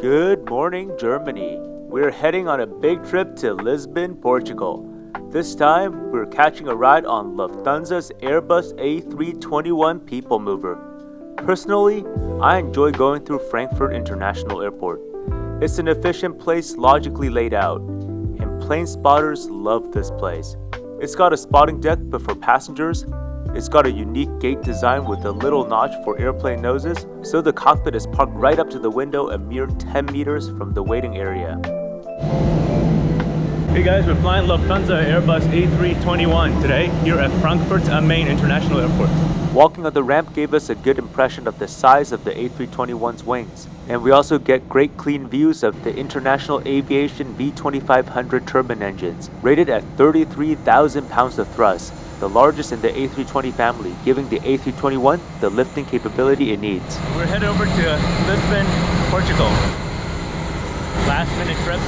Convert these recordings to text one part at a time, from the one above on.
Good morning, Germany. We're heading on a big trip to Lisbon, Portugal. This time, we're catching a ride on Lufthansa's AIRBUS A321 People Mover. Personally, I enjoy going through Frankfurt International Airport. It's an efficient place logically laid out, and plane spotters love this place. It's got a spotting deck, but for passengers, it's got a unique gate design with a little notch for airplane noses, so the cockpit is parked right up to the window a mere 10 meters from the waiting area. Hey guys, we're flying Lufthansa AIRBUS A321 today here at Frankfurt Main International Airport. Walking on the ramp gave us a good impression of the size of the A321's wings, and we also get great clean views of the International Aviation V2500 turbine engines, rated at 33,000 pounds of thrust, the largest in the A320 family, giving the A321 the lifting capability it needs. We're headed over to Lisbon, Portugal. Last minute trip.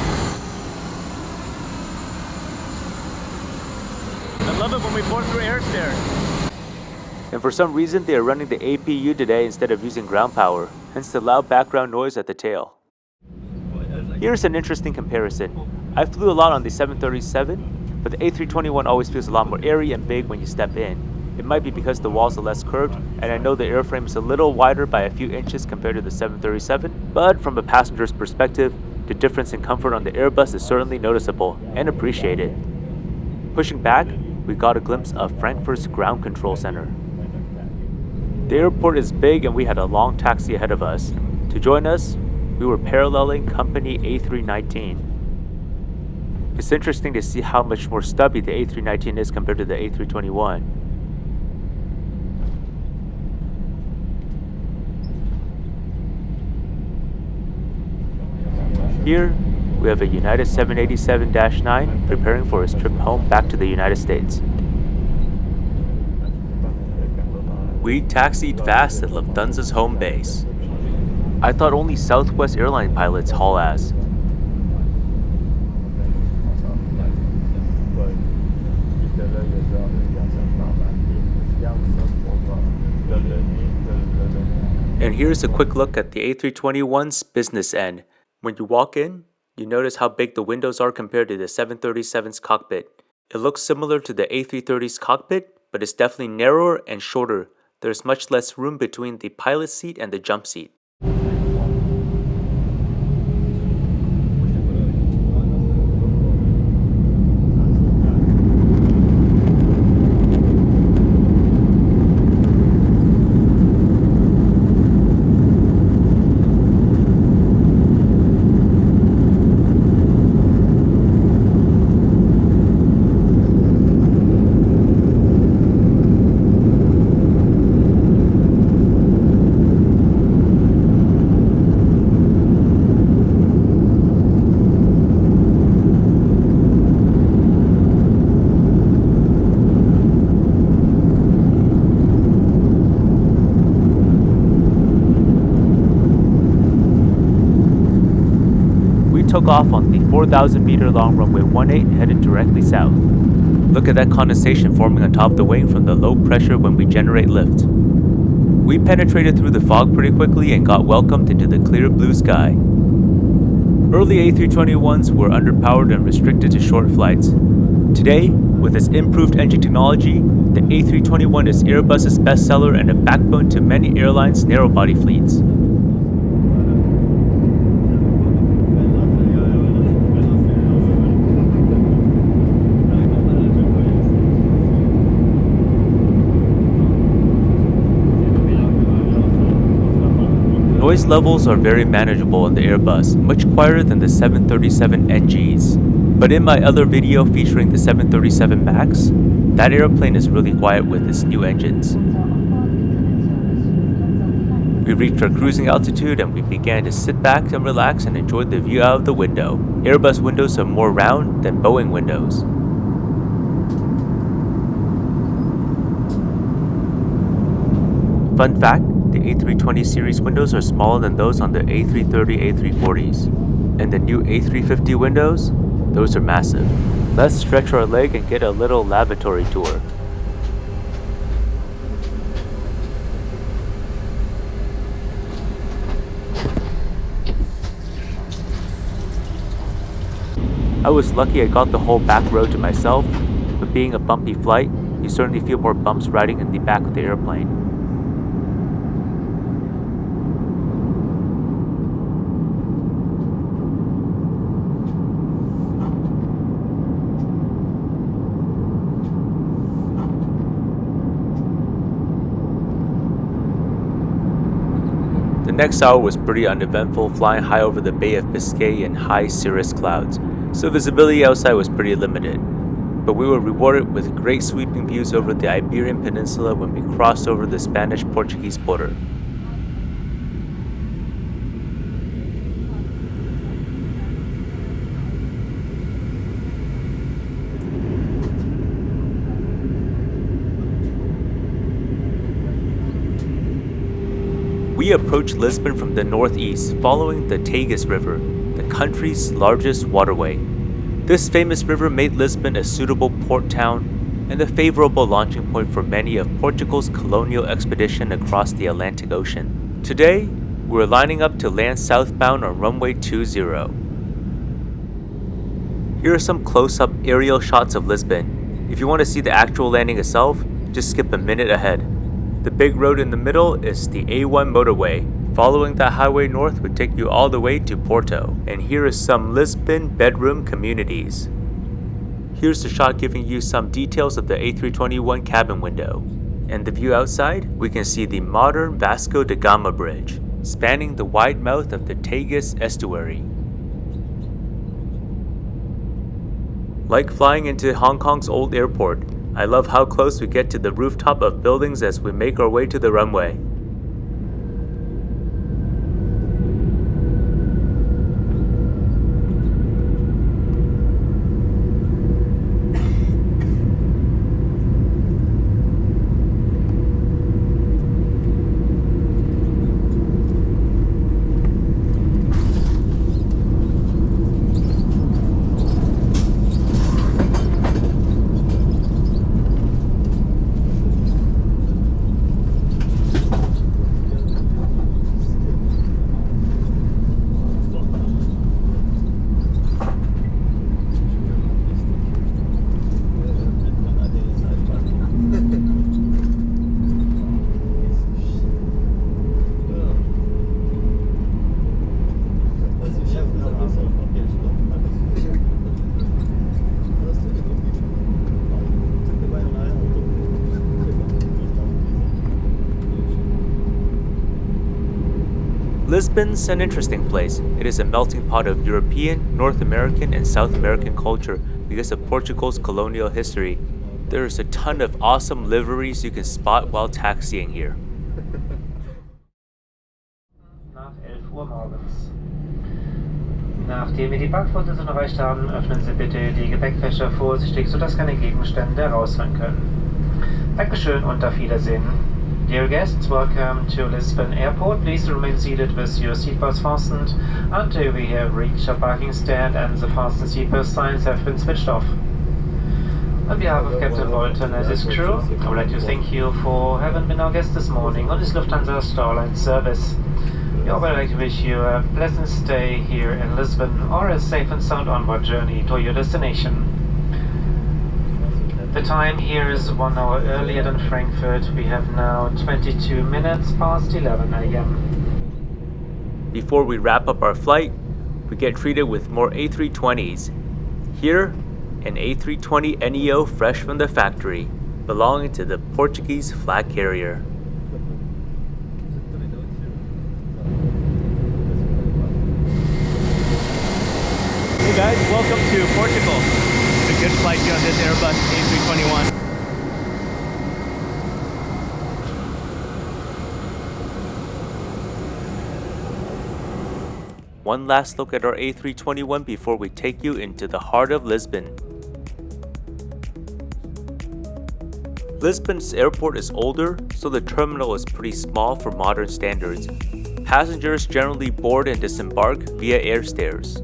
I love it when we board through air stairs. And for some reason, they are running the APU today instead of using ground power, hence the loud background noise at the tail. Here's an interesting comparison. I flew a lot on the 737, but the A321 always feels a lot more airy and big when you step in. It might be because the walls are less curved, and I know the airframe is a little wider by a few inches compared to the 737, but from a passenger's perspective, the difference in comfort on the Airbus is certainly noticeable and appreciated. Pushing back, we got a glimpse of Frankfurt's ground control center. The airport is big and we had a long taxi ahead of us. To join us, we were paralleling company A319. It's interesting to see how much more stubby the A319 is compared to the A321. Here, we have a United 787-9 preparing for its trip home back to the United States. We taxied fast at Lufthansa's home base. I thought only Southwest airline pilots haul ass. And here's a quick look at the A321's business end. When you walk in, you notice how big the windows are compared to the 737's cockpit. It looks similar to the A330's cockpit, but it's definitely narrower and shorter. There's much less room between the pilot seat and the jump seat. Took off on the 4,000 meter long runway 18 headed directly south. Look at that condensation forming on top of the wing from the low pressure when we generate lift. We penetrated through the fog pretty quickly and got welcomed into the clear blue sky. Early A321s were underpowered and restricted to short flights. Today, with its improved engine technology, the A321 is Airbus's bestseller and a backbone to many airlines' narrow-body fleets. Noise levels are very manageable in the Airbus, much quieter than the 737 NGs. But in my other video featuring the 737 MAX, that airplane is really quiet with its new engines. We reached our cruising altitude and we began to sit back and relax and enjoy the view out of the window. Airbus windows are more round than Boeing windows. Fun fact, the A320 series windows are smaller than those on the A330, A340s. And the new A350 windows, those are massive. Let's stretch our leg and get a little lavatory tour. I was lucky I got the whole back row to myself, but being a bumpy flight, you certainly feel more bumps riding in the back of the airplane. The next hour was pretty uneventful, flying high over the Bay of Biscay in high cirrus clouds, so visibility outside was pretty limited. But we were rewarded with great sweeping views over the Iberian Peninsula when we crossed over the Spanish-Portuguese border. We approached Lisbon from the northeast, following the Tagus River, the country's largest waterway. This famous river made Lisbon a suitable port town and a favorable launching point for many of Portugal's colonial expedition across the Atlantic Ocean. Today, we're lining up to land southbound on runway 20. Here are some close-up aerial shots of Lisbon. If you want to see the actual landing itself, just skip a minute ahead. The big road in the middle is the A1 motorway. Following that highway north would take you all the way to Porto. And here is some Lisbon bedroom communities. Here's the shot giving you some details of the A321 cabin window. And the view outside, we can see the modern Vasco da Gama Bridge, spanning the wide mouth of the Tagus estuary. Like flying into Hong Kong's old airport, I love how close we get to the rooftop of buildings as we make our way to the runway. Lisbon's an interesting place. It is a melting pot of European, North American, and South American culture because of Portugal's colonial history. There is a ton of awesome liveries you can spot while taxiing here. Nach 11 Uhr morgens. Nachdem wir die Parkvorsitzenden erreicht haben, öffnen Sie bitte die Gepäckfächer vorsichtig, sodass keine Gegenstände rausfallen können. Dankeschön und auf Wiedersehen. Dear guests, welcome to Lisbon Airport. Please remain seated with your seatbelts fastened until we have reached a parking stand and the fasten seatbelt signs have been switched off. On behalf of Captain Bolton and his crew, I would like to thank you for having been our guest this morning on this Lufthansa Starline service. We would like to wish you a pleasant stay here in Lisbon or a safe and sound onward journey to your destination. The time here is 1 hour earlier than Frankfurt. We have now 22 minutes past 11 a.m. Before we wrap up our flight, we get treated with more A320s. Here, an A320neo fresh from the factory, belonging to the Portuguese flag carrier. Hey guys, welcome to Portugal. It's a good flight here on this AIRBUS A321. One last look at our A321 before we take you into the heart of Lisbon. Lisbon's airport is older, so the terminal is pretty small for modern standards. Passengers generally board and disembark via air stairs.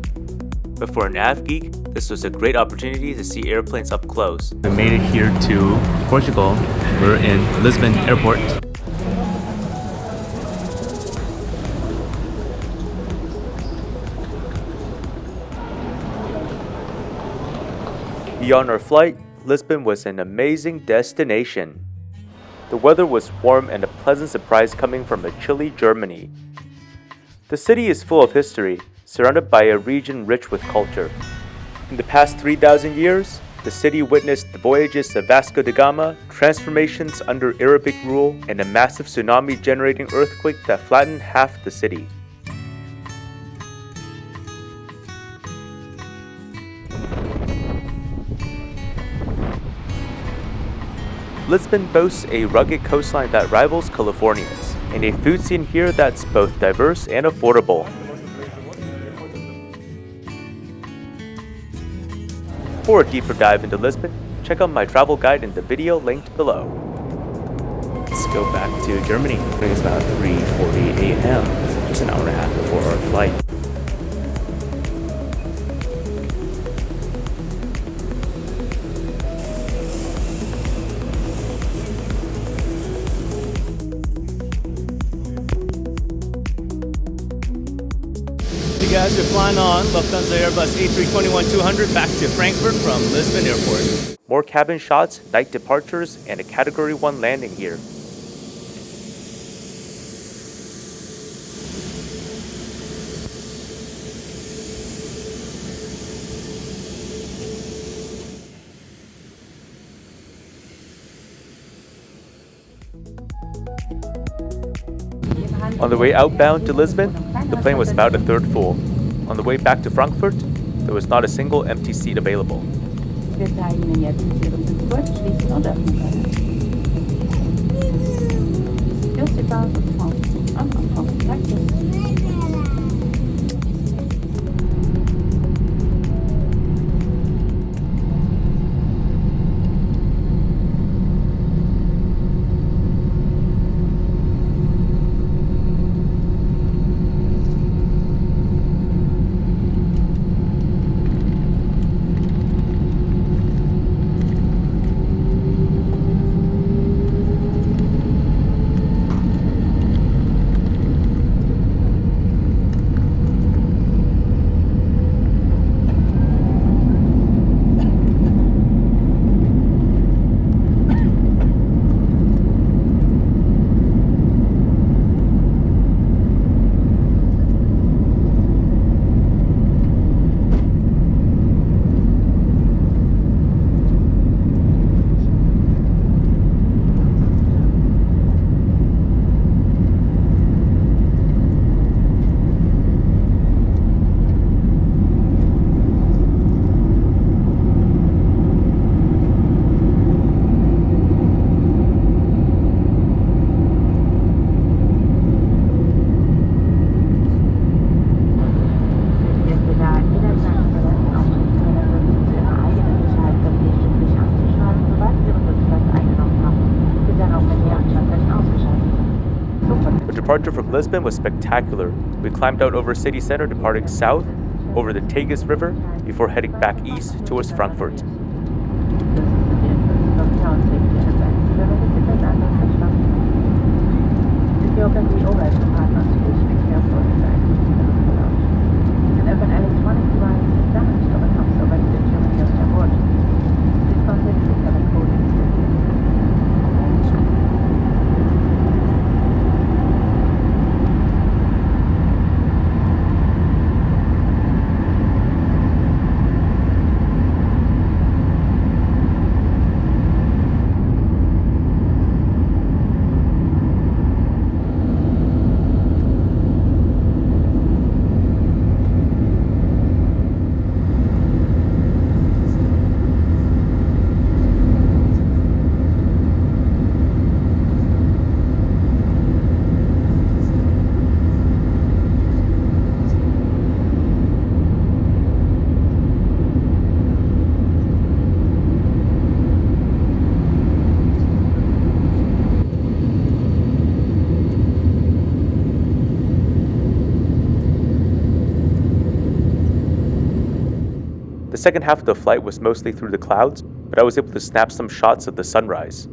But for an avgeek, this was a great opportunity to see airplanes up close. We made it here to Portugal. We're in Lisbon Airport. Beyond our flight, Lisbon was an amazing destination. The weather was warm and a pleasant surprise coming from a chilly Germany. The city is full of history, surrounded by a region rich with culture. In the past 3,000 years, the city witnessed the voyages of Vasco da Gama, transformations under Arabic rule, and a massive tsunami-generating earthquake that flattened half the city. Lisbon boasts a rugged coastline that rivals California's, and a food scene here that's both diverse and affordable. For a deeper dive into Lisbon, check out my travel guide in the video linked below. Let's go back to Germany. It's about 3:40 a.m., just an hour and a half before our flight. Hey guys, we're flying on Lufthansa AIRBUS A321-200 back to Frankfurt from Lisbon Airport. More cabin shots, night departures, and a Category 1 landing here. On the way outbound to Lisbon, the plane was about a third full. On the way back to Frankfurt, there was not a single empty seat available. Wir zeigen Ihnen jetzt, wie Sie Ihre Flugzeug schließen und öffnen können. Your seatbelt is on practice. Departure from Lisbon was spectacular. We climbed out over city center, departing south over the Tagus River before heading back east towards Frankfurt. The second half of the flight was mostly through the clouds, but I was able to snap some shots of the sunrise.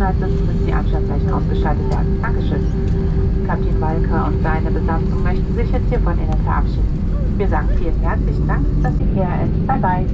Sicherheitsdiensten, bis die Anschaltzeichen ausgeschaltet werden. Dankeschön. Kapitän Walker und seine Besatzung möchten sich jetzt hier von Ihnen verabschieden. Wir sagen vielen herzlichen Dank, dass Sie hier sind. Bye bye.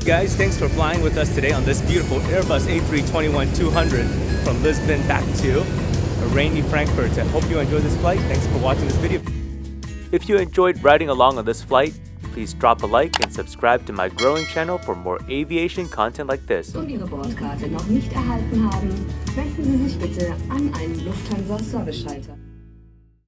Guys, thanks for flying with us today on this beautiful Airbus A321-200 from Lisbon back to a rainy Frankfurt. I hope you enjoyed this flight. Thanks for watching this video. If you enjoyed riding along on this flight, please drop a like and subscribe to my growing channel for more aviation content like this. Und Ihre Bordkarte noch nicht erhalten haben, wenden Sie sich bitte an einen Lufthansa Service-Schalter.